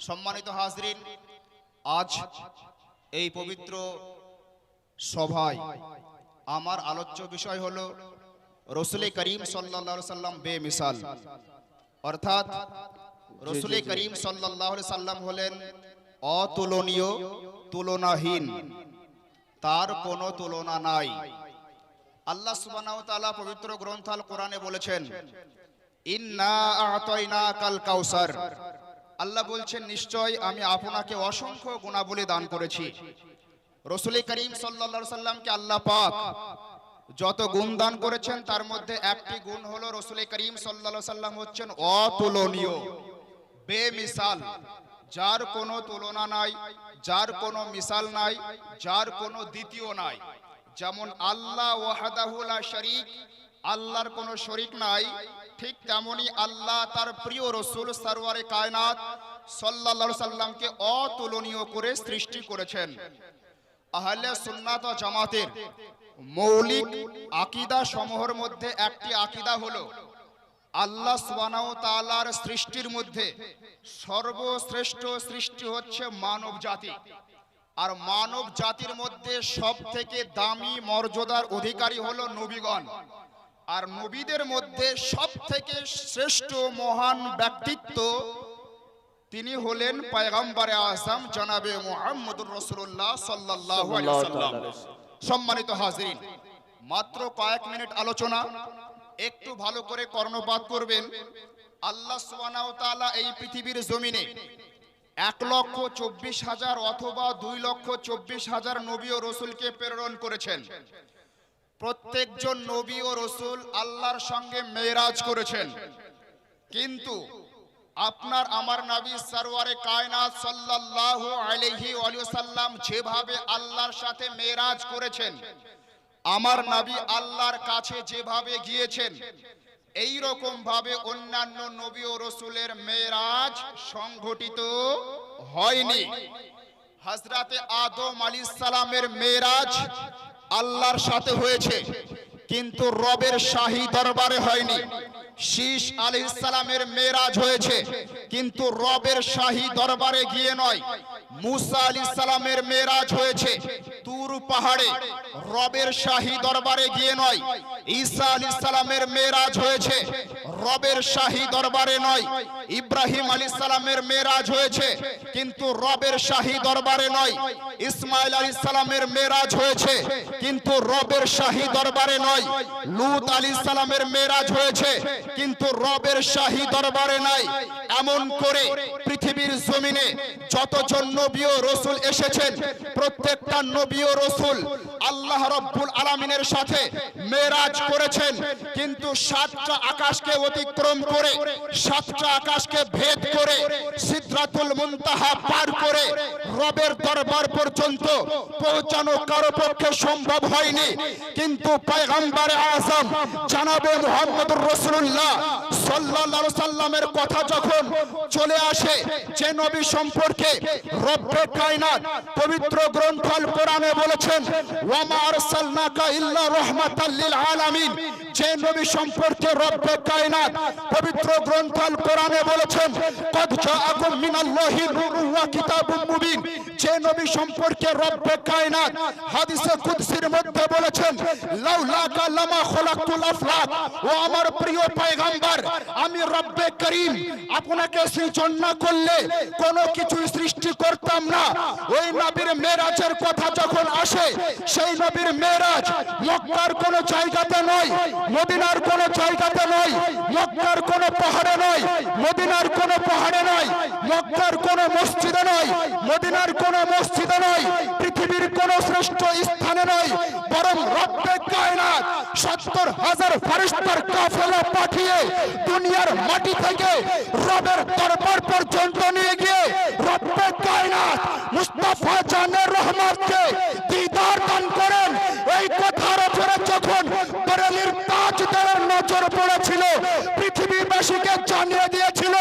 সম্মানিত হাজরিন, আজ এই পবিত্র সভায় আমার আলোচ্য বিষয় হলো রসুল করিম সাল্লাল্লাহু আলাইহি সাল্লাম বেমিসাল। অর্থাৎ রসুল করিম সাল্লাল্লাহু আলাইহি সাল্লাম হলেন অতুলনীয়, তুলনাহীন, তার কোনো তুলনা নাই। আল্লাহ সুবহানাহু ওয়া তাআলা পবিত্র গ্রন্থ আল কোরআনে বলেছেন, ইন্না আ'তাইনাকাল কাউসার। আল্লাহ বলছেন, নিশ্চয় আমি আপনাকে অসংখ্য গুণাবলী দান করেছি। রসুল করিম সাল্লাল্লাহু আলাইহি সাল্লামকে আল্লাহ পাক যত গুণ দান করেছেন তার মধ্যে একটি গুণ হলো রসুল করিম সাল্লাল্লাহু আলাইহি সাল্লাম হচ্ছেন অতুলনীয়, বেমিসাল, যার কোনো তুলনা নাই, যার কোনো মিসাল নাই, যার কোনো দ্বিতীয় নাই। যেমন আল্লাহ ওয়াহদাহু লা শারীক, আল্লাহর কোনো শরীক নাই, ঠিক তেমনি আল্লাহ তার প্রিয় রসুল সরওয়ারে কায়নাত সাল্লাল্লাহু আলাইহি সাল্লামকে অতুলনীয় করে সৃষ্টি করেছেন। আহলে সুন্নাত ওয়াল জামাতের মৌলিক আকীদা সমূহের মধ্যে একটি আকীদা হলো আল্লাহ সুবহানাহু ওয়া তাআলার সৃষ্টির মধ্যে সর্বশ্রেষ্ঠ সৃষ্টি হচ্ছে মানব জাতি। আর মানব জাতির মধ্যে সবথেকে দামি মর্যাদার অধিকারী হলো নবীগণ। আর নবীদের মধ্যে সবথেকে শ্রেষ্ঠ মহান ব্যক্তিত্ব তিনি হলেন পয়গম্বরে আযম জনাবে মুহাম্মদুর রাসূলুল্লাহ সাল্লাল্লাহু আলাইহি ওয়াসাল্লাম। সম্মানিত হাজরিন, মাত্র কয়েক মিনিট আলোচনা, একটু ভালো করে কর্ণপাত করবেন। আল্লাহ সুবহানাহু ওয়া তাআলা এই পৃথিবীর জমিনে 1,24,000 অথবা 2,24,000 নবী ও রাসূলকে প্রেরণ করেছেন। প্রত্যেকজন নবী ও রাসূল আল্লাহর সঙ্গে মেরাজ করেছেন। কিন্তু আপনার আমার নবী সরওয়ারে কায়নাত সাল্লাল্লাহু আলাইহি ওয়াসাল্লাম যেভাবে আল্লাহর সাথে মেরাজ করেছেন, আমার নবী আল্লাহর কাছে যেভাবে গিয়েছেন, এই রকম ভাবে অন্যান্য নবী ও রাসূলের মেরাজ সংঘটিত হয়নি। হযরতে আদম আলাইহিস সালামের মেরাজ আল্লাহর সাথে হয়েছে, কিন্তু রবের শাহী দরবারে হয়নি। শীশ আলাইহিস সালামের মেরাজ হয়েছে, কিন্তু রবের শাহী দরবারে গিয়ে নয়। মুসা আলাইহিস সালামের মেরাজ হয়েছে তুর পাহাড়ে, রবের শাহী দরবারে গিয়ে নয়। ঈসা আলাইহিস সালামের মেরাজ হয়েছে রবের শাহী দরবারে নয়। ইব্রাহিম আলাইহিস সালামের মেরাজ হয়েছে, কিন্তু রবের শাহী দরবারে নয়। ইসমাঈল আলাইহিস সালামের মেরাজ হয়েছে, কিন্তু রবের শাহী দরবারে নয়। লূত আলাইহিস সালামের মেরাজ হয়েছে, কিন্তু রবের শাহী দরবারে নাই। এমন করে পৃথিবীর জমিনে যতজন নবী ও রাসূল এসেছেন, প্রত্যেকটা নবী ও রাসূল আল্লাহ রাব্বুল আলামিনের সাথে মেরাজ করেছেন, কিন্তু 7টা আকাশকে অতিক্রম করে, 7টা আকাশকে ভেদ করে, সিদরাতুল মুনতাহা পার করে রবের দরবার পর্যন্ত পৌঁছানো কারো পক্ষে সম্ভব হয়নি। কিন্তু পয়গম্বর আযম জনাবে মুহাম্মদুর রাসূলুল্লাহ সাল্লাল্লাহু আলাইহি সাল্লামের কথা যখন চলে আসে, যে নবী সম্পর্কে রব্বে কায়নাত পবিত্র গ্রন্থ আল কোরআনে বলেছেন, ওয়া মা আরসালনাকা ইল্লা রাহমাতাল লিল আলামিন, যে নবী সম্পর্কে রব্বে কায়নাত পবিত্র গ্রন্থ আল কোরআনে বলেছেন, কদ জাআকুম মিনাল্লাহি নূরুন ওয়া কিতাবুম মুবিন, যে নবী সম্পর্কে রব্বে কায়নাত হাদিসে কুদসির মধ্যে বলেছেন, লাউলাকা লামা খলাকতুল আফলাক, ও আমার প্রিয় পয়গম্বর, আমি রব্বে করিম আপনাকে সৃজন না করলে কোনো কিছু সৃষ্টি করতাম না। ওই নবীর মেরাজের কথা যখন আসে, সেই নবীর মেরাজ মক্কার কোনো জায়গাতে নয়, মদিনার কোনো জায়গাতে নয়, মক্কার কোনো পাহাড়ে নয়, মদিনার কোনো পাহাড়ে নয়, মক্কার কোনো মসজিদে নয়, মদিনার কোনো মসজিদে নয়, পৃথিবীর কোনো শ্রেষ্ঠ স্থানে নয়, বরং রব্বে কায়নাত 70,000 ফেরেশতার কাফেলা পাঠিয়ে দুনিয়ার মাটি থেকে রবের দরবার পর্যন্ত নিয়ে গিয়ে রব্বে কায়নাত মুস্তাফা জানের রহমতকে দিদার দান করেন। এই কথার উপরে যখন বরেলির তাজদারের নজর পড়েছিল, পৃথিবীবাসীকে জানিয়ে দিয়েছিল,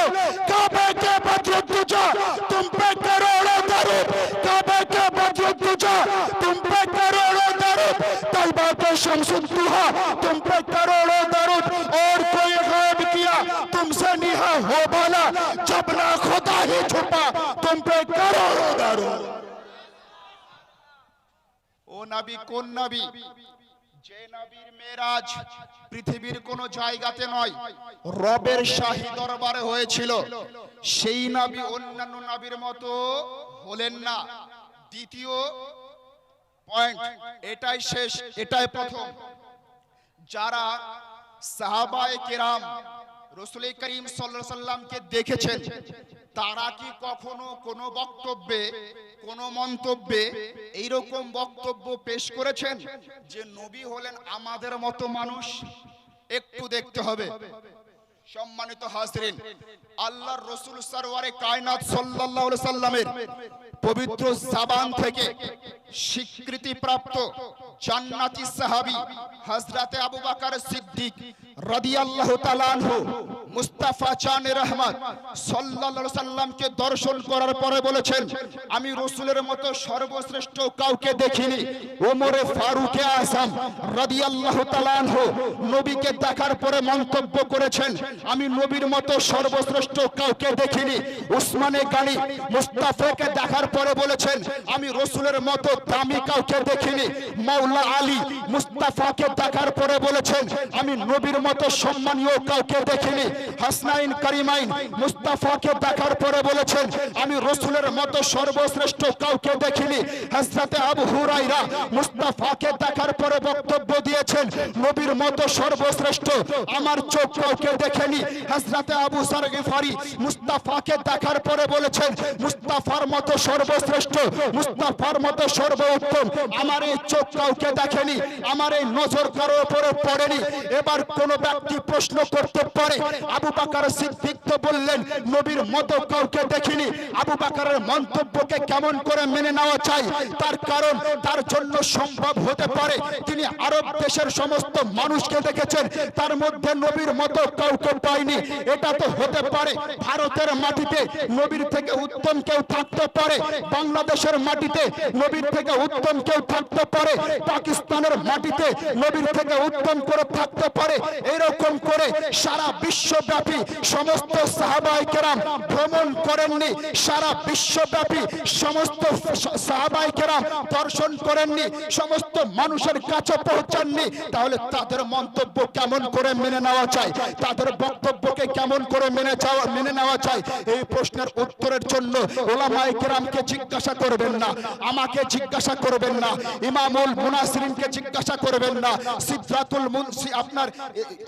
কাবে কে বদরুদ্দুজা তুম পে করোড়ো দরুদ, কাবে কে বদরুদ্দুজা তুম পে করোড়ো দরুদ, তৈবা के शमसुद्दुहा तुम पे करोड़ों दरूद, और कोई गैब किया तुमसे निहा हो बाला, जब ना खुदा नहीं छुपा तुम पे करोड़ों दरूद। ও নবী কোন নবী? যে নবীর মেরাজ পৃথিবীর কোন জায়গাতে নয়, রবের শাহী দরবারে হয়েছিল, সেই নবী অন্যান্য নবীর মতো হলেন না। দ্বিতীয় পয়েন্ট, এটাই শেষ, এটাই প্রথম। যারা সাহাবায়ে কেরাম রাসূল করিম সাল্লাল্লাহু আলাইহি সাল্লামকে দেখেছেন, তারা কি কখনো কোনো বক্তব্যে, কোনো মন্তব্যে এইরকম বক্তব্য পেশ করেছেন যে নবী হলেন আমাদের মতো মানুষ? একটু দেখতে হবে। সম্মানিত হাজরিন, আল্লাহর রাসূল সরওয়ারে কায়নাত সাল্লাল্লাহু আলাইহি সাল্লামের পবিত্র জবান থেকে স্বীকৃতি প্রাপ্ত জান্নাতি সাহাবী হযরতে আবু বকর সিদ্দিক রাদিয়াল্লাহু তাআলা আনহু মুস্তাফা জানে রহমত সাল্লাল্লাহু আলাইহি সাল্লামকে দর্শন করার পরে বলেছেন, আমি রাসূলের মতো সর্বশ্রেষ্ঠ কাউকে দেখিনি। ওমরে ফারুক আযম রাদিয়াল্লাহু তাআলা আনহু নবীকে দেখার পরে মন্তব্য করেছেন, আমি নবীর মতো সর্বশ্রেষ্ঠ কাউকে দেখিনি। উসমানে গানি মুস্তাফাকে দেখার পরে বলেছেন, আমি রাসূলের মতো দামি কাউকে দেখিনি। মাওলা আলী মুস্তাফাকে দেখার পরে বলেছেন, আমি নবীর মতো সম্মানীয় কাউকে দেখিনি। হাসনাইন কারিমাইন মুস্তাফাকে দেখার পরে বলেছেন, আমি রাসূলের মতো সর্বশ্রেষ্ঠ কাউকে দেখিনি। হযরতে আবু হুরায়রা মুস্তাফাকে দেখার পরে বক্তব্য দিয়েছেন, নবীর মতো সর্বশ্রেষ্ঠ আমার চোখ কাউকে দেখেনি। হযরতে আবু যর গিফারি মুস্তাফাকে দেখার পরে বলেছেন, মুস্তাফার মতো সর্বশ্রেষ্ঠ, মুস্তাফার মতো সর্বোত্তম আমার এই চোখ কাউকে দেখেনি, আমার এই নজর কারোর উপরে পড়েনি। এবার কোন ব্যক্তি প্রশ্ন করতে পারে, আবু বকর সিদ্দিক তো বললেন নবীর মতো কাউকে দেখিনি, আবু বকরের মন্তব্যকে কেমন করে মেনে নেওয়া চাই? তার কারণ তার জন্য সম্ভব হতে পারে তিনি আরব দেশের সমস্ত মানুষকে দেখেছেন, তার মধ্যে নবীর মতো কাউকে পায়নি। এটা তো হতে পারে ভারতের মাটিতে নবীর থেকে উত্তম কেউ থাকতে পারে, বাংলাদেশের মাটিতে নবীর থেকে উত্তম কেউ থাকতে পারে, পাকিস্তানের মাটিতে নবীর থেকে উত্তম করে থাকতে পারে। এরকম করে সারা বিশ্বব্যাপী সমস্ত সাহাবায়ে কেরাম ভ্রমণ করেননি, সারা বিশ্বব্যাপী সমস্ত সাহাবায়ে কেরাম দর্শন করেননি, সমস্ত মানুষের কাছে পৌঁছাননি। তাহলে তাদের মন্তব্য কেমন করে মেনে নেওয়া চাই? তাদের বক্তব্যকে কেমন করে মেনে নেওয়া চাই? এই প্রশ্নের উত্তরের জন্য উলামায়ে কেরামকে জিজ্ঞাসা করবেন না, আমাকে জিজ্ঞাসা করবেন না, ইমামুল মুনাসিরিনকে জিজ্ঞাসা করবেন না, সিদরাতুল মুনসি আপনার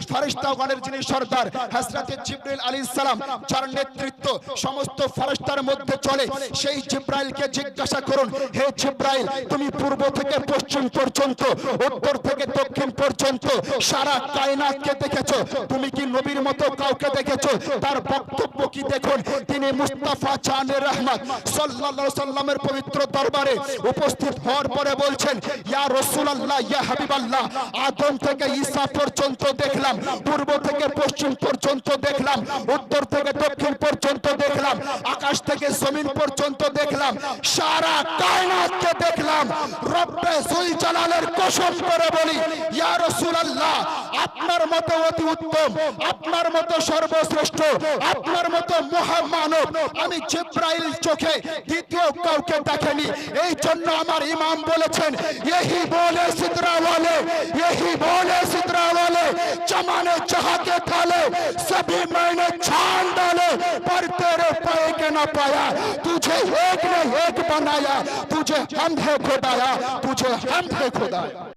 ফেরেশতাগণের যিনি সরদার হযরতে জিবরাইল আলাইহিস সালাম যার নেতৃত্ব সমস্ত ফেরেশতার মধ্যে চলে, সেই জিবরাইলকে জিজ্ঞাসা করুন, হে জিবরাইল তুমি পূর্ব থেকে পশ্চিম পর্যন্ত, উত্তর থেকে দক্ষিণ পর্যন্ত সারা কায়নাতকে দেখেছো, তুমি কি নবীর মতো কাউকে দেখেছো? তার বক্তব্য কি দেখুন। তিনি মুস্তাফা জানে রহমত সাল্লাল্লাহু আলাইহি সাল্লামের পবিত্র দরবারে উপস্থিত হওয়ার পরে বলছেন, ইয়া রাসূলুল্লাহ, ইয়া হাবিবাল্লাহ, আদম থেকে ঈসা পর্যন্ত দেখলাম, পূর্ব থেকে পশ্চিম পর্যন্ত দেখলাম, উত্তর থেকে দক্ষিণ পর্যন্ত দেখলাম, আকাশ থেকে জমিন পর্যন্ত দেখলাম, সারা কায়নাতকে দেখলাম। রব্বে যুল জালালের কসম করে বলি, ইয়া রাসূলুল্লাহ, আপনার মতো অতি উত্তম, আপনার মতো সর্বশ্রেষ্ঠ, আপনার মতো মহামানব আমি জিবরাইল চোখে দ্বিতীয় কাউকে দেখেনি। এই জন্য আমার ইমাম বলেছেন, यही बोले सिदरा वाले, यही बोले सिदरा वाले, जमाने जहां के थाले सभी मैंने छान डाले, पर तेरे पाए के न पाया, तुझे एक ने एक बनाया, तुझे हम है खुदाया, तुझे हम है खुदाया।